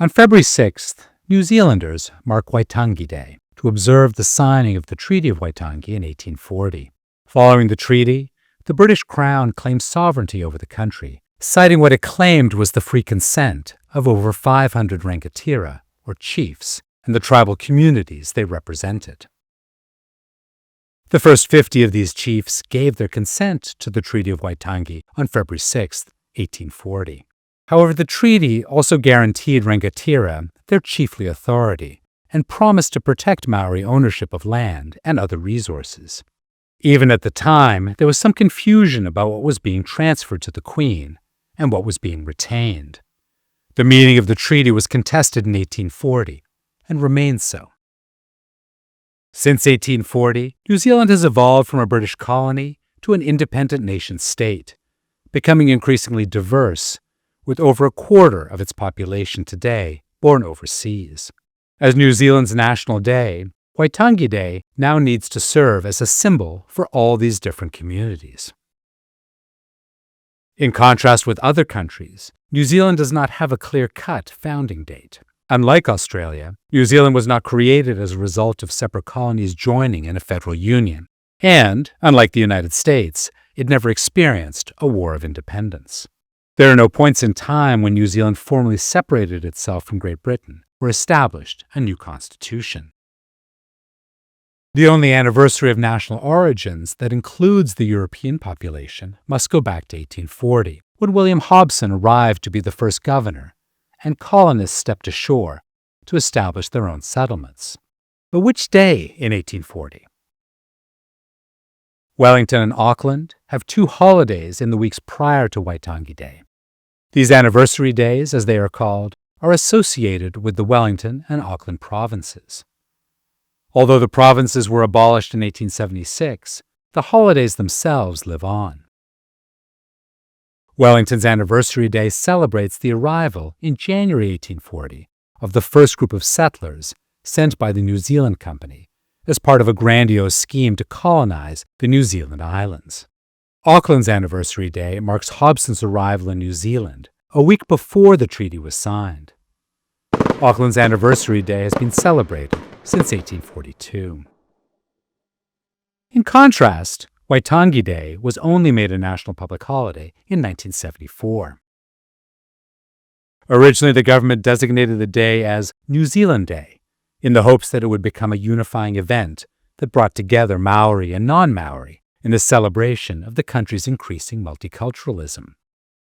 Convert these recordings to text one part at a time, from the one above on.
On February 6th, New Zealanders mark Waitangi Day to observe the signing of the Treaty of Waitangi in 1840. Following the treaty, the British Crown claimed sovereignty over the country, citing what it claimed was the free consent of over 500 rangatira, or chiefs, and the tribal communities they represented. The first 50 of these chiefs gave their consent to the Treaty of Waitangi on February 6, 1840. However, the treaty also guaranteed rangatira their chiefly authority and promised to protect Maori ownership of land and other resources. Even at the time, there was some confusion about what was being transferred to the Queen and what was being retained. The meaning of the treaty was contested in 1840 and remains so. Since 1840, New Zealand has evolved from a British colony to an independent nation-state, becoming increasingly diverse, with over a quarter of its population today born overseas. As New Zealand's national day, Waitangi Day now needs to serve as a symbol for all these different communities. In contrast with other countries, New Zealand does not have a clear-cut founding date. Unlike Australia, New Zealand was not created as a result of separate colonies joining in a federal union, and, unlike the United States, it never experienced a war of independence. There are no points in time when New Zealand formally separated itself from Great Britain or established a new constitution. The only anniversary of national origins that includes the European population must go back to 1840, when William Hobson arrived to be the first governor, and colonists stepped ashore to establish their own settlements. But which day in 1840? Wellington and Auckland have two holidays in the weeks prior to Waitangi Day. These anniversary days, as they are called, are associated with the Wellington and Auckland provinces. Although the provinces were abolished in 1876, the holidays themselves live on. Wellington's anniversary day celebrates the arrival in January 1840 of the first group of settlers sent by the New Zealand Company as part of a grandiose scheme to colonize the New Zealand Islands. Auckland's anniversary day marks Hobson's arrival in New Zealand a week before the treaty was signed. Auckland's anniversary day has been celebrated since 1842. In contrast, Waitangi Day was only made a national public holiday in 1974. Originally, the government designated the day as New Zealand Day, in the hopes that it would become a unifying event that brought together Maori and non-Maori in the celebration of the country's increasing multiculturalism.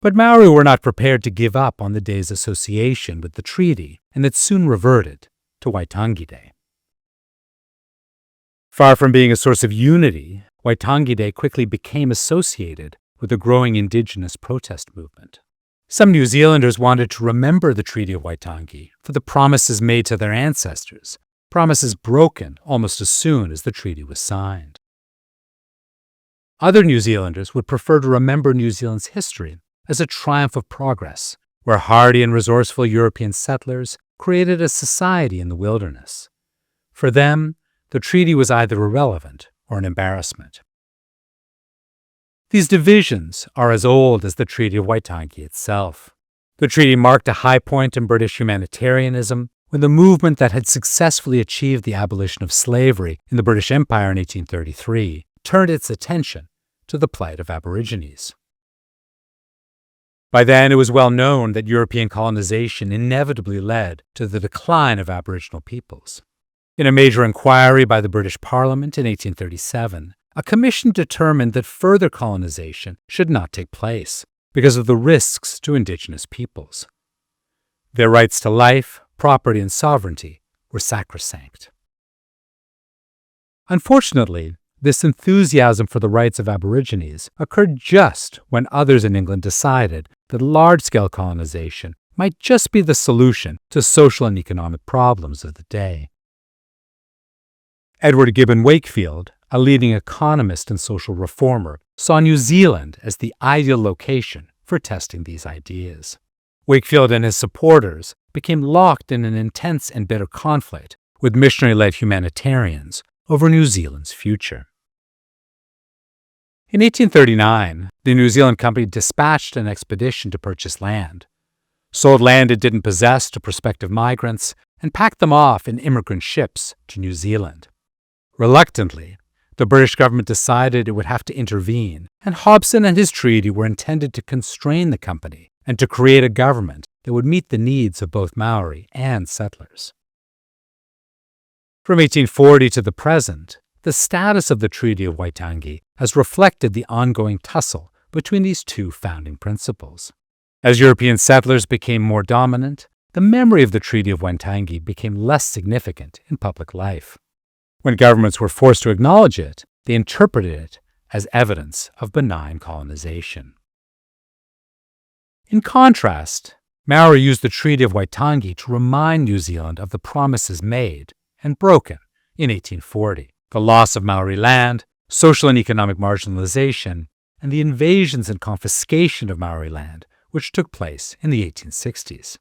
But Maori were not prepared to give up on the day's association with the treaty, and it soon reverted to Waitangi Day. Far from being a source of unity, Waitangi Day quickly became associated with a growing indigenous protest movement. Some New Zealanders wanted to remember the Treaty of Waitangi for the promises made to their ancestors, promises broken almost as soon as the treaty was signed. Other New Zealanders would prefer to remember New Zealand's history as a triumph of progress, where hardy and resourceful European settlers created a society in the wilderness. For them, the treaty was either irrelevant or an embarrassment. These divisions are as old as the Treaty of Waitangi itself. The treaty marked a high point in British humanitarianism when the movement that had successfully achieved the abolition of slavery in the British Empire in 1833 turned its attention to the plight of Aborigines. By then, it was well known that European colonization inevitably led to the decline of Aboriginal peoples. In a major inquiry by the British Parliament in 1837, a commission determined that further colonization should not take place because of the risks to indigenous peoples. Their rights to life, property, and sovereignty were sacrosanct. Unfortunately, this enthusiasm for the rights of Aborigines occurred just when others in England decided that large-scale colonization might just be the solution to social and economic problems of the day. Edward Gibbon Wakefield, a leading economist and social reformer, saw New Zealand as the ideal location for testing these ideas. Wakefield and his supporters became locked in an intense and bitter conflict with missionary-led humanitarians over New Zealand's future. In 1839, the New Zealand Company dispatched an expedition to purchase land. sold land it didn't possess to prospective migrants, and packed them off in immigrant ships to New Zealand. Reluctantly, the British government decided it would have to intervene, and Hobson and his treaty were intended to constrain the company and to create a government that would meet the needs of both Maori and settlers. From 1840 to the present, the status of the Treaty of Waitangi has reflected the ongoing tussle between these two founding principles. As European settlers became more dominant, the memory of the Treaty of Waitangi became less significant in public life. When governments were forced to acknowledge it, they interpreted it as evidence of benign colonization. In contrast, Maori used the Treaty of Waitangi to remind New Zealand of the promises made and broken in 1840, the loss of Maori land, social and economic marginalization, and the invasions and confiscation of Maori land, which took place in the 1860s.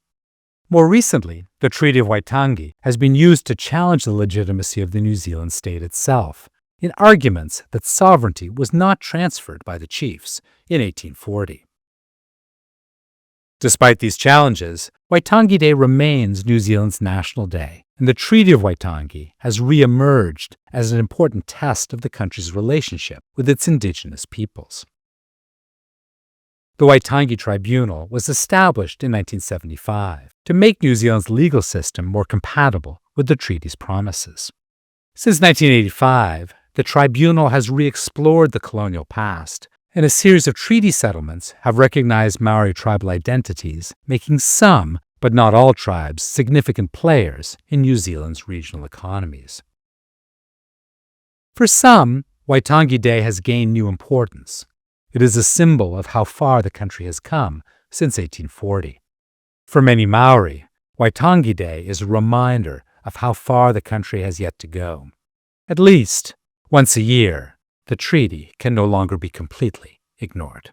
More recently, the Treaty of Waitangi has been used to challenge the legitimacy of the New Zealand state itself, in arguments that sovereignty was not transferred by the chiefs in 1840. Despite these challenges, Waitangi Day remains New Zealand's national day, and the Treaty of Waitangi has re-emerged as an important test of the country's relationship with its indigenous peoples. The Waitangi Tribunal was established in 1975 to make New Zealand's legal system more compatible with the treaty's promises. Since 1985, the tribunal has re-explored the colonial past, and a series of treaty settlements have recognized Maori tribal identities, making some, but not all tribes, significant players in New Zealand's regional economies. For some, Waitangi Day has gained new importance. It is a symbol of how far the country has come since 1840. For many Maori, Waitangi Day is a reminder of how far the country has yet to go. At least, once a year, the treaty can no longer be completely ignored.